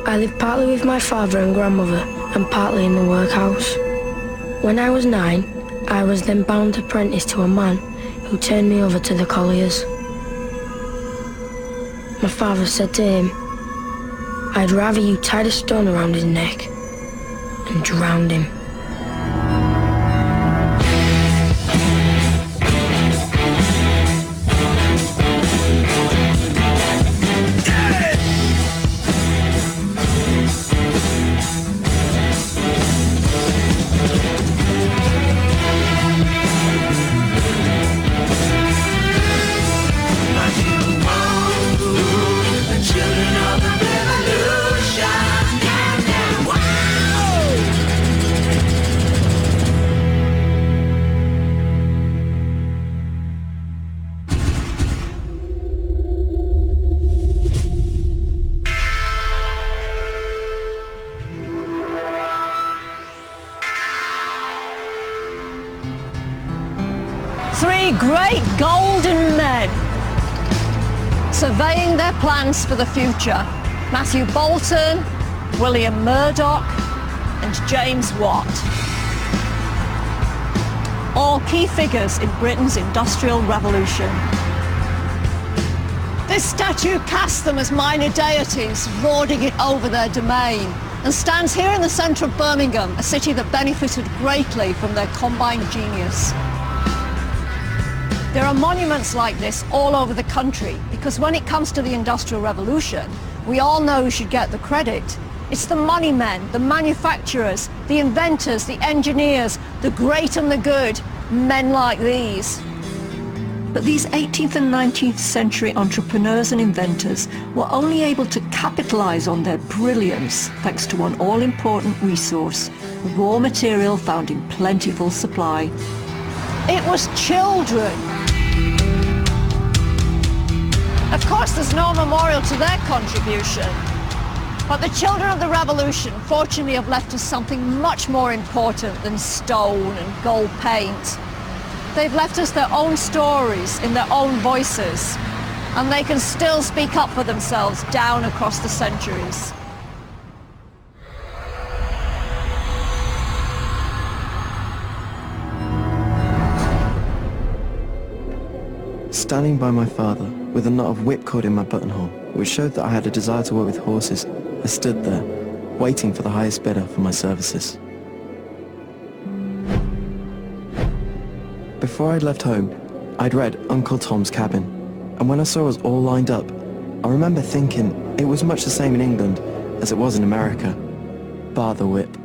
I lived partly with my father and grandmother and partly in the workhouse. When I was 9, I was then bound apprentice to a man who turned me over to the colliers. My father said to him, "I'd rather you tied a stone around his neck and drowned him." Three great golden men surveying their plans for the future. Matthew Bolton, William Murdoch and James Watt. All key figures in Britain's Industrial Revolution. This statue casts them as minor deities, lording it over their domain, and stands here in the centre of Birmingham, a city that benefited greatly from their combined genius. There are monuments like this all over the country because when it comes to the Industrial Revolution, we all know who should get the credit. It's the money men, the manufacturers, the inventors, the engineers, the great and the good, men like these. But these 18th and 19th century entrepreneurs and inventors were only able to capitalize on their brilliance thanks to one all-important resource, raw material found in plentiful supply. It was children. Of course, there's no memorial to their contribution, but the children of the revolution fortunately have left us something much more important than stone and gold paint. They've left us their own stories in their own voices, and they can still speak up for themselves down across the centuries. Standing by my father, with a knot of whipcord in my buttonhole, which showed that I had a desire to work with horses, I stood there, waiting for the highest bidder for my services. Before I'd left home, I'd read Uncle Tom's Cabin, and when I saw us all lined up, I remember thinking it was much the same in England as it was in America, bar the whip.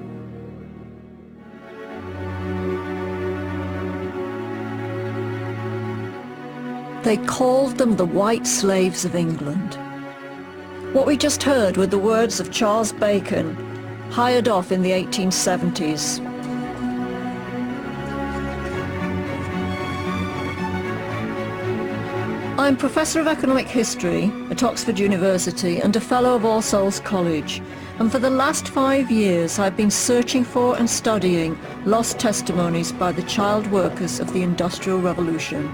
They called them the white slaves of England. What we just heard were the words of Charles Bacon, hired off in the 1870s. I'm Professor of Economic History at Oxford University and a Fellow of All Souls College, and for the last 5 years I've been searching for and studying lost testimonies by the child workers of the Industrial Revolution.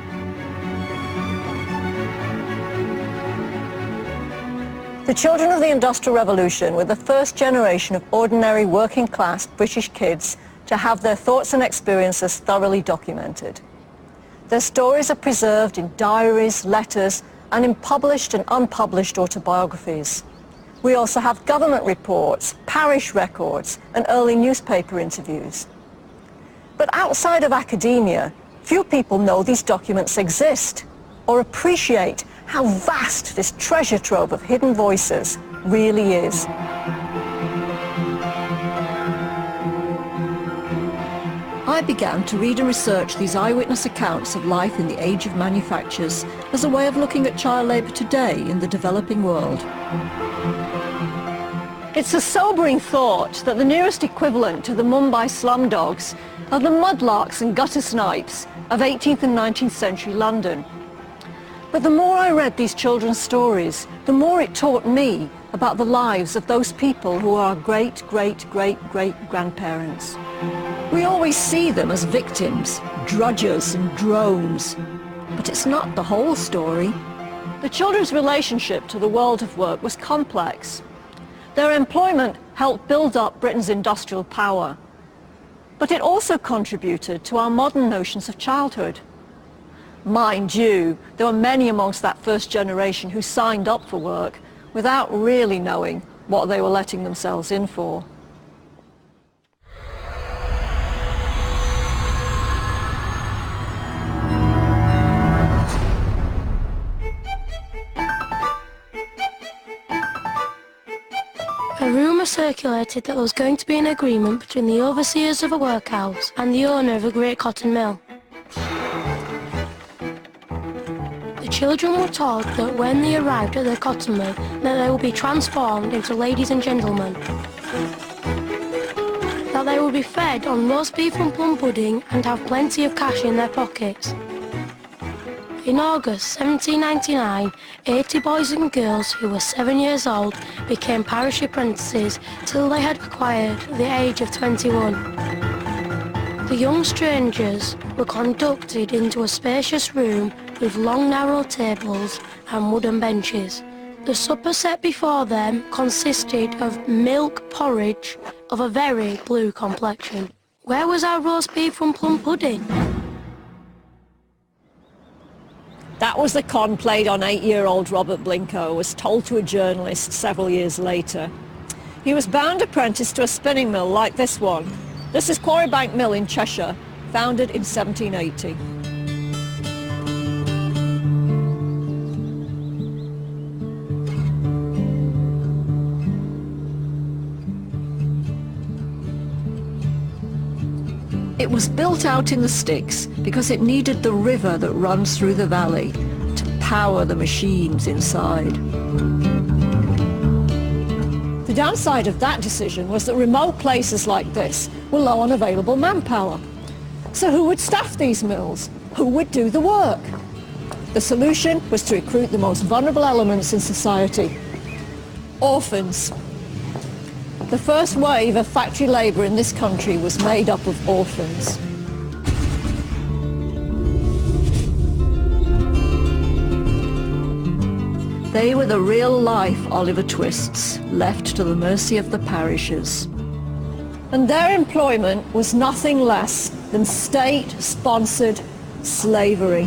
The children of the Industrial Revolution were the first generation of ordinary working-class British kids to have their thoughts and experiences thoroughly documented. Their stories are preserved in diaries, letters, and in published and unpublished autobiographies. We also have government reports, parish records, and early newspaper interviews. But outside of academia, few people know these documents exist or appreciate how vast this treasure trove of hidden voices really is. I began to read and research these eyewitness accounts of life in the age of manufactures as a way of looking at child labour today in the developing world. It's a sobering thought that the nearest equivalent to the Mumbai slum dogs are the mudlarks and gutter snipes of 18th and 19th century London. But the more I read these children's stories, the more it taught me about the lives of those people who are our great-great-great-great-grandparents. We always see them as victims, drudgers and drones, but it's not the whole story. The children's relationship to the world of work was complex. Their employment helped build up Britain's industrial power. But it also contributed to our modern notions of childhood. Mind you, there were many amongst that first generation who signed up for work without really knowing what they were letting themselves in for. A rumour circulated that there was going to be an agreement between the overseers of a workhouse and the owner of a great cotton mill. The children were told that when they arrived at the cotton mill, that they would be transformed into ladies and gentlemen. That they would be fed on roast beef and plum pudding and have plenty of cash in their pockets. In August 1799, 80 boys and girls who were 7 years old became parish apprentices till they had acquired the age of 21. The young strangers were conducted into a spacious room with long narrow tables and wooden benches. The supper set before them consisted of milk porridge of a very blue complexion. Where was our roast beef and plum pudding? That was the con played on 8-year-old Robert Blincoe, was told to a journalist several years later. He was bound apprentice to a spinning mill like this one. This is Quarrybank Mill in Cheshire, founded in 1780. It was built out in the sticks because it needed the river that runs through the valley to power the machines inside. The downside of that decision was that remote places like this were low on available manpower. So who would staff these mills? Who would do the work? The solution was to recruit the most vulnerable elements in society: orphans. The first wave of factory labour in this country was made up of orphans. They were the real-life Oliver Twists, left to the mercy of the parishes. And their employment was nothing less than state-sponsored slavery.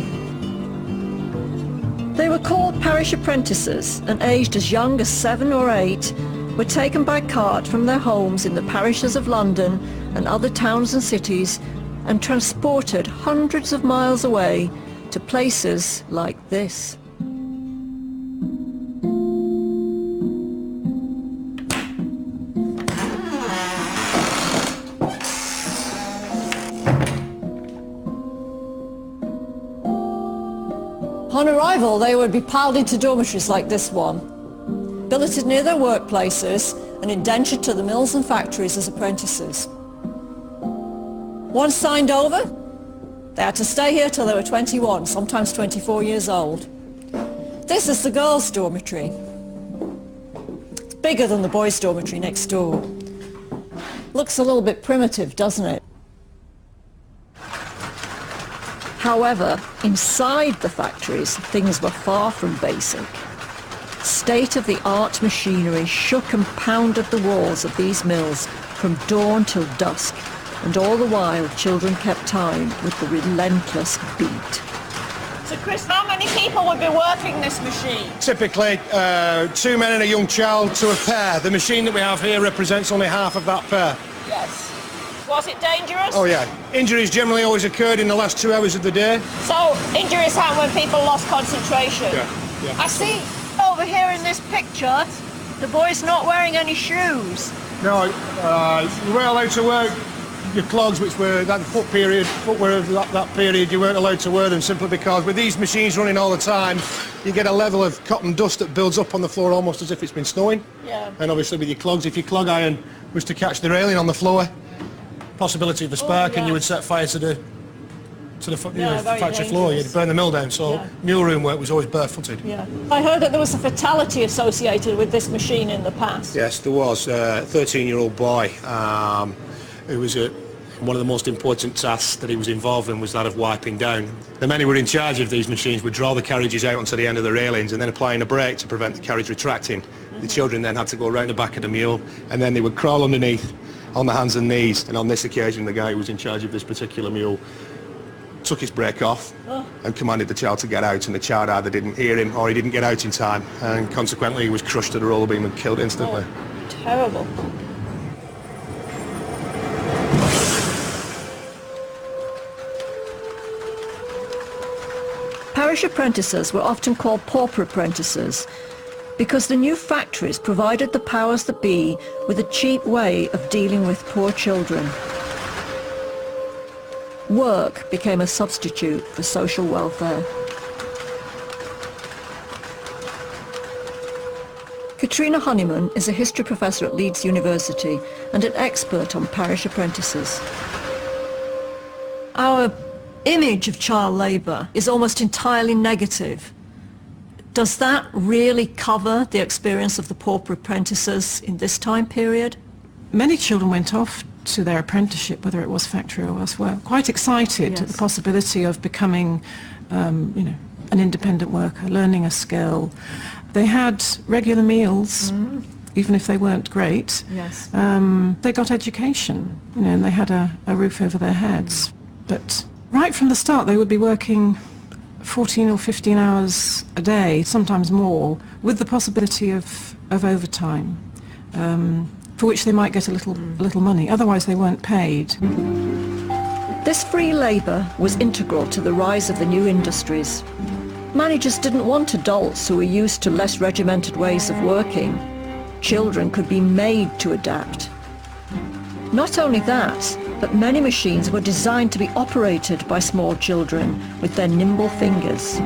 They were called parish apprentices and aged as young as 7 or 8 were taken by cart from their homes in the parishes of London and other towns and cities and transported hundreds of miles away to places like this. On arrival, they would be piled into dormitories like this one, billeted near their workplaces and indentured to the mills and factories as apprentices. Once signed over, they had to stay here till they were 21, sometimes 24 years old. This is the girls' dormitory. It's bigger than the boys' dormitory next door. Looks a little bit primitive, doesn't it? However, inside the factories, things were far from basic. State-of-the-art machinery shook and pounded the walls of these mills from dawn till dusk, and all the while children kept time with the relentless beat. So Chris, how many people would be working this machine? Typically 2 men and a young child to a pair. The machine that we have here represents only half of that pair. Yes. Was it dangerous? Oh yeah. Injuries generally always occurred in the last 2 hours of the day. So injuries happen when people lost concentration? Yeah. I see over here in this picture, the boy's not wearing any shoes. No, you weren't allowed to wear your clogs, which were that footwear of that period, you weren't allowed to wear them simply because with these machines running all the time, you get a level of cotton dust that builds up on the floor almost as if it's been snowing. Yeah. And obviously with your clogs, if your clog iron was to catch the railing on the floor, possibility of a spark, and you would set fire to the factory floor. You'd burn the mill down. So mule room work was always barefooted. Yeah. I heard that there was a fatality associated with this machine in the past. Yes, there was. A 13-year-old boy who was one of the most important tasks that he was involved in was that of wiping down. The men who were in charge of these machines would draw the carriages out onto the end of the railings and then applying a brake to prevent the carriage retracting. The children then had to go around the back of the mule, and then they would crawl underneath on the hands and knees, and on this occasion the guy who was in charge of this particular mule took his brake off and commanded the child to get out, and the child either didn't hear him or he didn't get out in time, and consequently he was crushed to the roller beam and killed instantly. Terrible. Parish apprentices were often called pauper apprentices because the new factories provided the powers that be with a cheap way of dealing with poor children. Work became a substitute for social welfare. Katrina Honeyman is a history professor at Leeds University and an expert on parish apprentices. Our image of child labour is almost entirely negative. Does that really cover the experience of the pauper apprentices in this time period? Many children went off to their apprenticeship, whether it was factory or elsewhere, quite excited at the possibility of becoming, an independent worker, learning a skill. They had regular meals, even if they weren't great. Yes. They got education, and they had a roof over their heads. But right from the start, they would be working 14 or 15 hours a day, sometimes more, with the possibility of overtime, for which they might get a little money. Otherwise, they weren't paid. This free labour was integral to the rise of the new industries. Managers didn't want adults who were used to less regimented ways of working. Children could be made to adapt. Not only that, but many machines were designed to be operated by small children with their nimble fingers.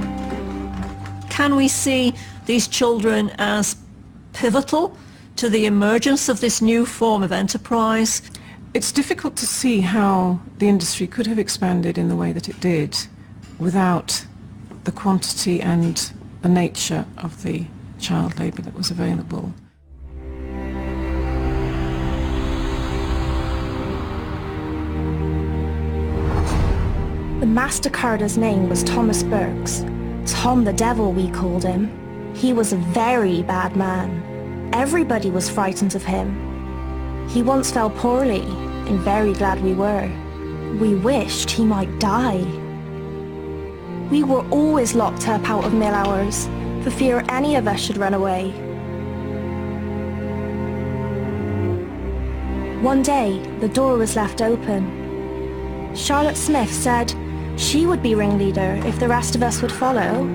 Can we see these children as pivotal to the emergence of this new form of enterprise? It's difficult to see how the industry could have expanded in the way that it did without the quantity and the nature of the child labour that was available. The master carter's name was Thomas Burks. Tom the Devil, we called him. He was a very bad man. Everybody was frightened of him. He once fell poorly, and very glad we were. We wished he might die. We were always locked up out of mill hours, for fear any of us should run away. One day, the door was left open. Charlotte Smith said she would be ringleader if the rest of us would follow.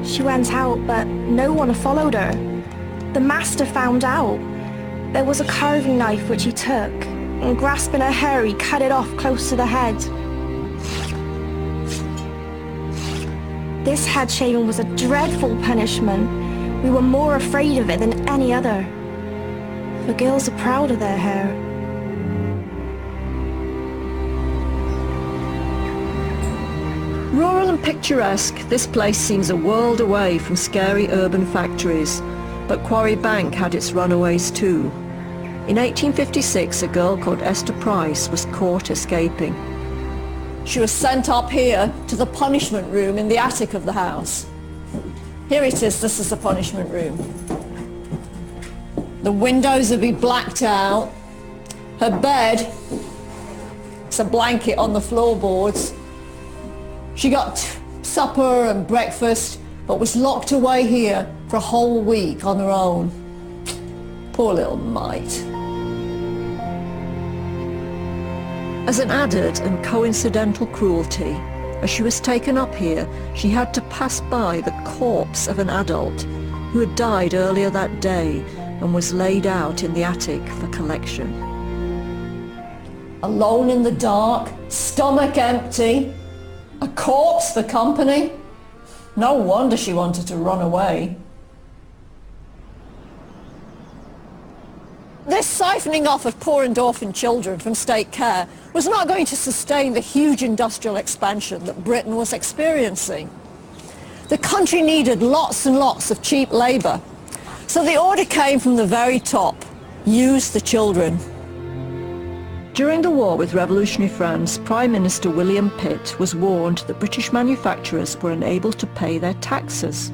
She went out, but no one followed her. The master found out. There was a carving knife which he took, and grasping her hair, he cut it off close to the head. This head shaving was a dreadful punishment. We were more afraid of it than any other. For girls are proud of their hair. Rural and picturesque, this place seems a world away from scary urban factories, but Quarry Bank had its runaways too. In 1856, a girl called Esther Price was caught escaping. She was sent up here to the punishment room in the attic of the house. Here it is, this is the punishment room. The windows would be blacked out. Her bed, it's a blanket on the floorboards. She got supper and breakfast, but was locked away here for a whole week on her own. Poor little mite. As an added and coincidental cruelty, as she was taken up here, she had to pass by the corpse of an adult who had died earlier that day and was laid out in the attic for collection. Alone in the dark, stomach empty, a corpse for company. No wonder she wanted to run away. This siphoning off of poor and orphan children from state care was not going to sustain the huge industrial expansion that Britain was experiencing. The country needed lots and lots of cheap labour, so the order came from the very top: use the children. During the war with revolutionary France, Prime Minister William Pitt was warned that British manufacturers were unable to pay their taxes.